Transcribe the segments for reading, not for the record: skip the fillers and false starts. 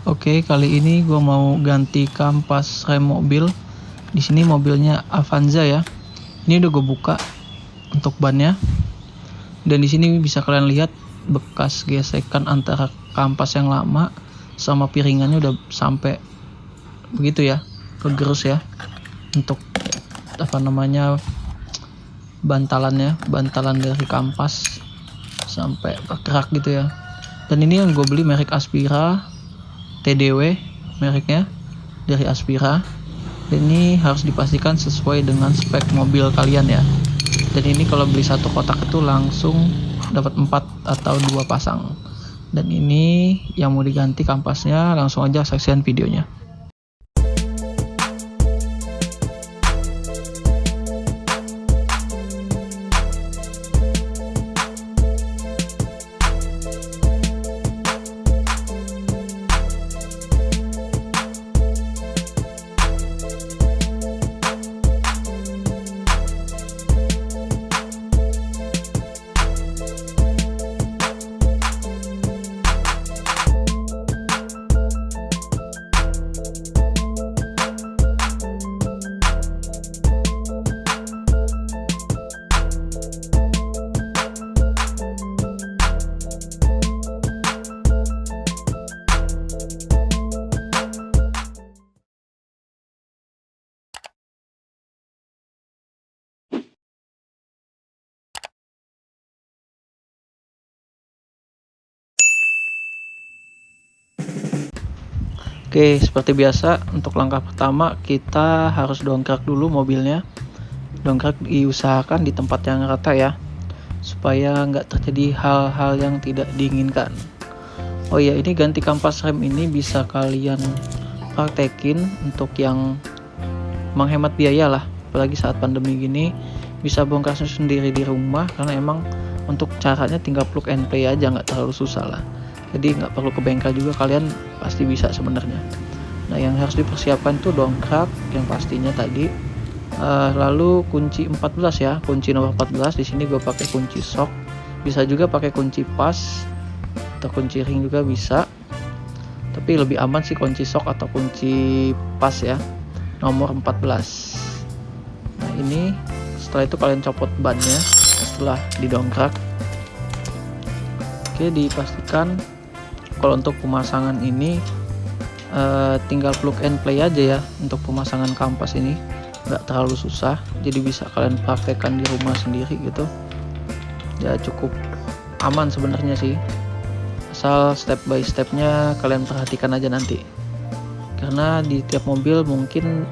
Oke, kali ini gue mau ganti kampas rem mobil. Di sini mobilnya Avanza ya. Ini udah gue buka untuk bannya. Dan di sini bisa kalian lihat bekas gesekan antara kampas yang lama sama piringannya udah sampai begitu ya, kegerus ya. Untuk bantalan dari kampas sampai bergerak gitu ya. Dan ini yang gue beli merek Aspira TDW mereknya, dari Aspira. Dan ini harus dipastikan sesuai dengan spek mobil kalian ya. Dan ini kalau beli satu kotak itu langsung dapat 4 atau 2 pasang. Dan ini yang mau diganti kampasnya, langsung aja saksikan videonya. Oke, seperti biasa untuk langkah pertama kita harus dongkrak dulu mobilnya. Dongkrak diusahakan di tempat yang rata ya, supaya nggak terjadi hal-hal yang tidak diinginkan. Oh ya, ini ganti kampas rem ini bisa kalian praktekin untuk yang menghemat biaya lah, apalagi saat pandemi gini. Bisa bongkar sendiri di rumah, karena emang untuk caranya tinggal plug and play aja, nggak terlalu susah lah. Jadi nggak perlu ke bengkel juga, kalian pasti bisa sebenarnya. Nah, yang harus dipersiapkan tuh dongkrak yang pastinya tadi, lalu kunci 14 ya, kunci nomor 14. Di sini gue pakai kunci sok, bisa juga pakai kunci pas atau kunci ring juga bisa, tapi lebih aman sih kunci sok atau kunci pas ya, nomor 14. Nah, ini setelah itu kalian copot bannya setelah didongkrak. Oke, dipastikan kalau untuk pemasangan ini tinggal plug and play aja ya. Untuk pemasangan kampas ini nggak terlalu susah, jadi bisa kalian praktekkan di rumah sendiri gitu ya, cukup aman sebenarnya sih, asal step by stepnya kalian perhatikan aja nanti, karena di tiap mobil mungkin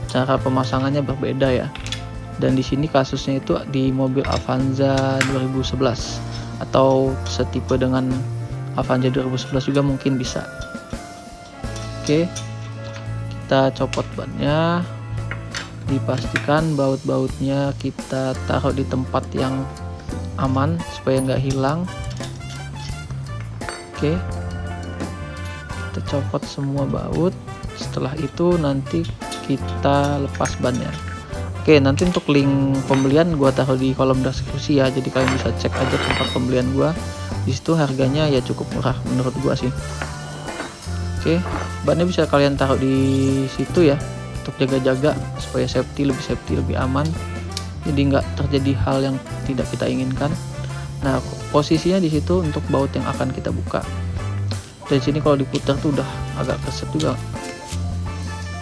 cara pemasangannya berbeda ya. Dan di sini kasusnya itu di mobil Avanza 2011 atau setipe dengan Avanza 2011 juga mungkin bisa. Oke, kita copot bannya, dipastikan baut-bautnya kita taruh di tempat yang aman supaya nggak hilang. Oke, kita copot semua baut. Setelah itu nanti kita lepas bannya. Oke, nanti untuk link pembelian gua taruh di kolom deskripsi ya, jadi kalian bisa cek aja tempat pembelian gua. Di situ harganya ya cukup murah menurut gua sih. Oke, bannya bisa kalian taruh di situ ya, untuk jaga-jaga supaya lebih aman, jadi nggak terjadi hal yang tidak kita inginkan. Nah, posisinya di situ untuk baut yang akan kita buka. Dari sini kalau diputar tuh udah agak keset juga,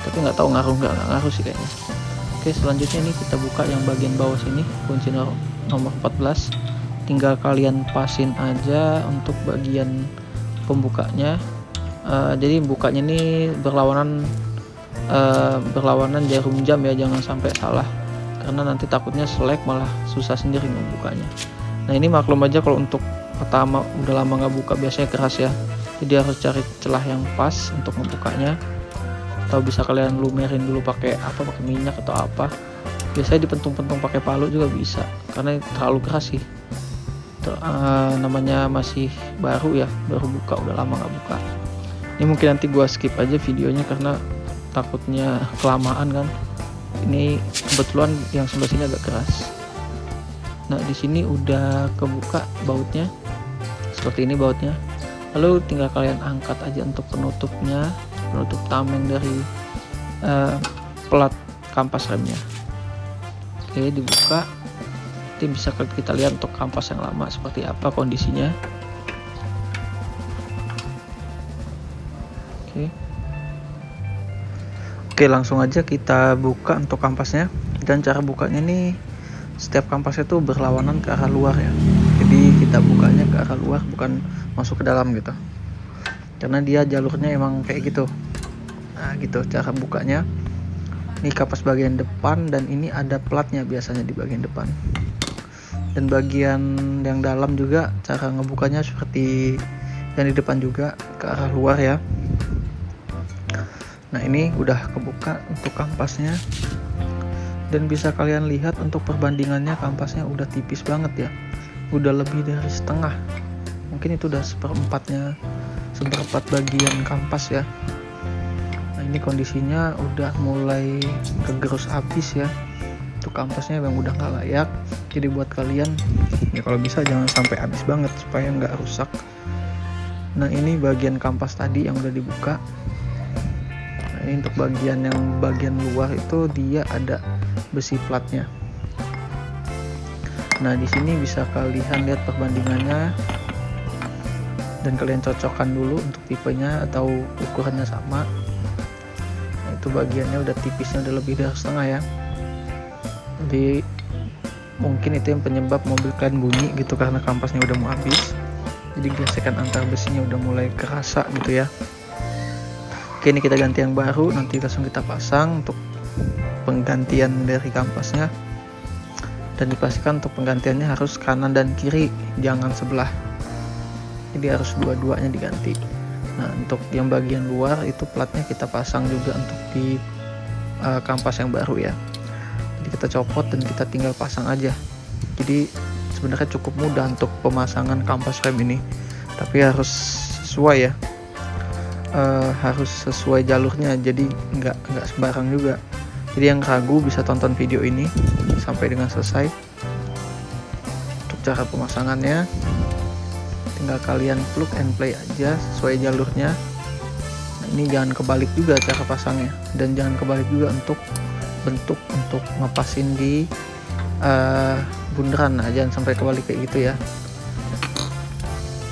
tapi nggak tahu ngaruh sih kayaknya. Oke, selanjutnya ini kita buka yang bagian bawah sini, kunci nomor 14. Tinggal kalian pasin aja untuk bagian pembukanya. Jadi bukanya ini berlawanan jarum jam ya, jangan sampai salah, karena nanti takutnya selek malah susah sendiri membukanya. Nah, ini maklum aja kalau untuk pertama udah lama nggak buka biasanya keras ya, jadi harus cari celah yang pas untuk membukanya. Atau bisa kalian lumerin dulu pakai minyak atau apa, biasanya dipentung-pentung pakai palu juga bisa, karena terlalu keras sih. Namanya masih baru ya, baru buka, udah lama nggak buka. Ini mungkin nanti gua skip aja videonya karena takutnya kelamaan kan. Ini kebetulan yang sebelah sini agak keras. Nah, di sini udah kebuka bautnya, seperti ini bautnya. Lalu tinggal kalian angkat aja untuk penutupnya, penutup tameng dari plat kampas remnya. Oke, dibuka. Nanti bisa kita lihat untuk kampas yang lama seperti apa kondisinya. Oke, langsung aja kita buka untuk kampasnya. Dan cara bukanya nih, setiap kampasnya tuh berlawanan ke arah luar ya. Jadi kita bukanya ke arah luar, bukan masuk ke dalam gitu, karena dia jalurnya emang kayak gitu. Nah gitu cara bukanya. Ini kapas bagian depan, dan ini ada platnya biasanya di bagian depan. Dan bagian yang dalam juga cara ngebukanya seperti yang di depan juga, ke arah luar ya. Nah ini udah kebuka untuk kampasnya, dan bisa kalian lihat untuk perbandingannya kampasnya udah tipis banget ya, udah lebih dari setengah, mungkin itu udah seperempat bagian kampas ya. Nah ini kondisinya udah mulai kegerus habis ya, untuk kampasnya yang udah nggak layak. Jadi buat kalian ya kalau bisa jangan sampai habis banget supaya nggak rusak. Nah ini bagian kampas tadi yang udah dibuka. Ini untuk bagian luar itu dia ada besi platnya. Nah di sini bisa kalian lihat perbandingannya, dan kalian cocokkan dulu untuk tipenya atau ukurannya sama. Nah, itu bagiannya udah tipisnya udah lebih dari setengah ya. Jadi mungkin itu yang penyebab mobil kalian bunyi gitu, karena kampasnya udah mau habis. Jadi gesekan antar besinya udah mulai kerasa gitu ya. Oke, ini kita ganti yang baru, nanti langsung kita pasang untuk penggantian dari kampasnya. Dan dipastikan untuk penggantiannya harus kanan dan kiri, jangan sebelah. Jadi harus dua-duanya diganti. Nah untuk yang bagian luar itu platnya kita pasang juga untuk di kampas yang baru ya. Jadi kita copot dan kita tinggal pasang aja. Jadi sebenarnya cukup mudah untuk pemasangan kampas rem ini, tapi harus sesuai ya. Harus sesuai jalurnya, jadi nggak sembarang juga. Jadi yang ragu bisa tonton video ini sampai dengan selesai. Untuk cara pemasangannya tinggal kalian plug and play aja sesuai jalurnya. Nah, ini jangan kebalik juga cara pasangnya, dan jangan kebalik juga untuk bentuk untuk ngepasin di bundaran. Nah jangan sampai kebalik kayak gitu ya.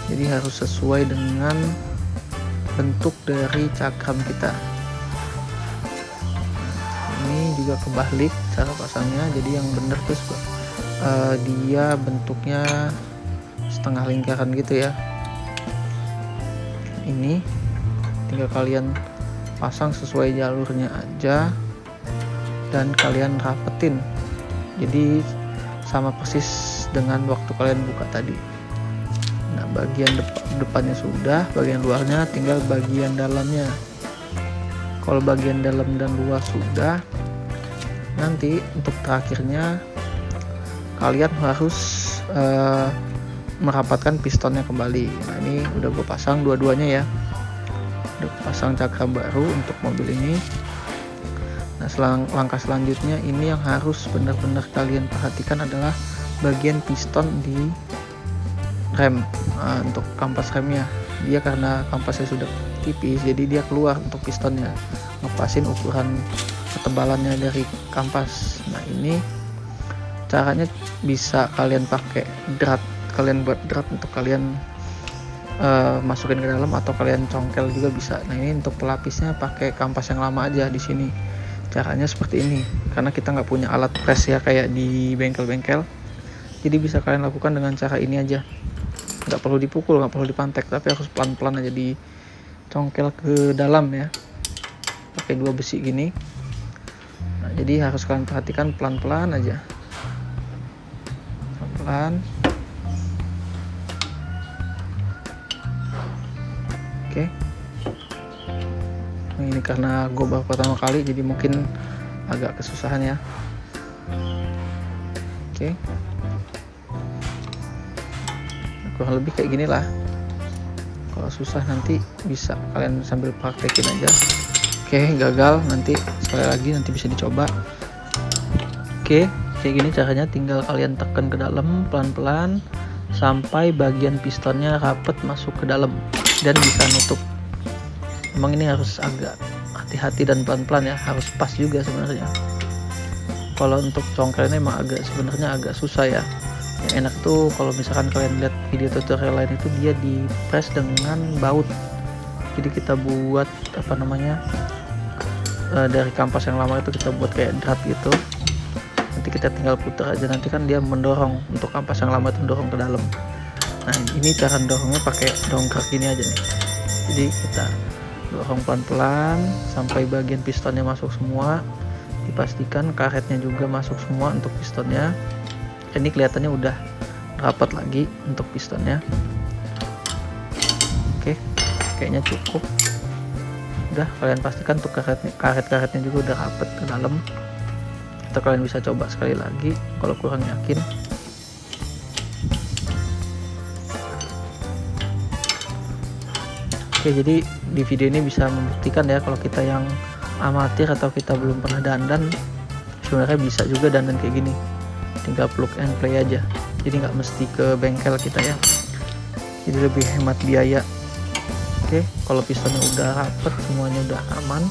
Jadi harus sesuai dengan bentuk dari cakram kita. Ini juga kebalik cara pasangnya, jadi yang bener tuh dia bentuknya setengah lingkaran gitu ya. Ini tinggal kalian pasang sesuai jalurnya aja, dan kalian rapetin, jadi sama persis dengan waktu kalian buka tadi. Nah bagian depannya sudah, bagian luarnya tinggal bagian dalamnya. Kalau bagian dalam dan luar sudah, nanti untuk terakhirnya kalian harus merapatkan pistonnya kembali. Nah ini udah gue pasang dua-duanya ya, udah pasang cakram baru untuk mobil ini. Nah langkah selanjutnya ini yang harus benar-benar kalian perhatikan adalah bagian piston di rem. Untuk kampas remnya, dia karena kampasnya sudah tipis, jadi dia keluar untuk pistonnya, ngepasin ukuran ketebalannya dari kampas. Nah ini caranya bisa kalian pakai drat, kalian buat drat untuk kalian masukin ke dalam, atau kalian congkel juga bisa. Nah ini untuk pelapisnya pakai kampas yang lama aja di sini. Caranya seperti ini, karena kita nggak punya alat press ya kayak di bengkel-bengkel. Jadi bisa kalian lakukan dengan cara ini aja. Nggak perlu dipukul, nggak perlu dipantek, tapi harus pelan-pelan aja dicongkel ke dalam ya, pakai dua besi gini. Nah jadi harus kalian perhatikan pelan-pelan aja, pelan. Oke. Nah, ini karena gue baru pertama kali, jadi mungkin agak kesusahan ya. Oke. Kurang lebih kayak gini lah. Kalau susah nanti bisa kalian sambil praktekin aja. Oke, gagal nanti sekali lagi, nanti bisa dicoba. Oke, kayak gini caranya, tinggal kalian tekan ke dalam pelan-pelan sampai bagian pistonnya rapet masuk ke dalam. dan bisa nutup. Memang ini harus agak hati-hati dan pelan-pelan ya, harus pas juga sebenarnya. Kalau untuk congkel ini emang sebenarnya agak susah ya. Yang enak tuh kalau misalkan kalian lihat video tutorial lain itu dia di press dengan baut. Jadi kita buat dari kampas yang lama itu kita buat kayak drat gitu, nanti kita tinggal putar aja, nanti kan dia mendorong, untuk kampas yang lama itu mendorong ke dalam. Nah ini cara dorongnya pakai dongkrak gini aja nih, jadi kita dorong pelan-pelan sampai bagian pistonnya masuk semua, dipastikan karetnya juga masuk semua untuk pistonnya. Ini kelihatannya udah rapat lagi untuk pistonnya. Oke, kayaknya cukup. Udah, kalian pastikan untuk karet-karetnya juga udah rapet ke dalam, atau kalian bisa coba sekali lagi kalau kurang yakin. Oke, jadi di video ini bisa membuktikan ya kalau kita yang amatir atau kita belum pernah dandan, sebenarnya bisa juga dandan kayak gini, tinggal plug and play aja, jadi nggak mesti ke bengkel kita ya, jadi lebih hemat biaya. Oke, kalau pistonnya udah rapet, semuanya udah aman,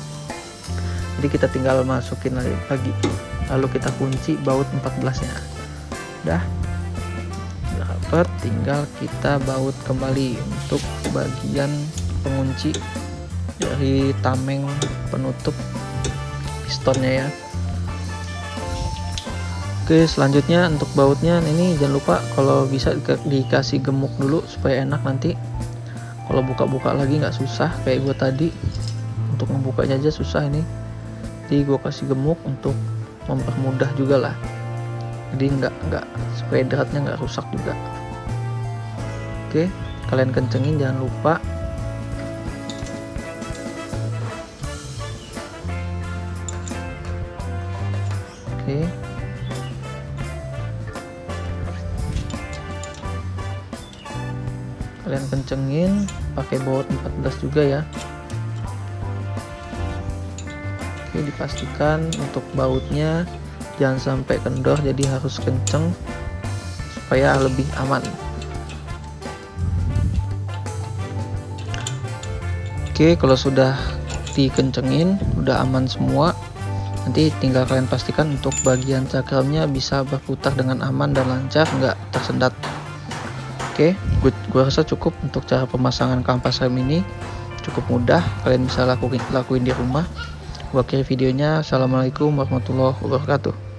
jadi kita tinggal masukin lagi, lalu kita kunci baut 14 nya. Udah rapet, tinggal kita baut kembali untuk bagian pengunci dari tameng penutup pistonnya ya. Oke, selanjutnya untuk bautnya ini jangan lupa kalau bisa dikasih gemuk dulu supaya enak nanti kalau buka-buka lagi nggak susah kayak gue tadi. Untuk membukanya aja susah ini, jadi gue kasih gemuk untuk mempermudah juga lah, jadi nggak supaya dratnya nggak rusak juga. Oke, kalian kencengin jangan lupa. Oke, kalian kencengin pakai baut 14 juga ya. Oke, dipastikan untuk bautnya jangan sampai kendor, jadi harus kenceng supaya lebih aman. Oke, kalau sudah dikencengin udah aman semua, nanti tinggal kalian pastikan untuk bagian cakramnya bisa berputar dengan aman dan lancar, nggak tersendat. Oke, gue rasa cukup untuk cara pemasangan kampas rem ini, cukup mudah, kalian bisa lakuin di rumah. Gua akhiri videonya. Assalamualaikum warahmatullahi wabarakatuh.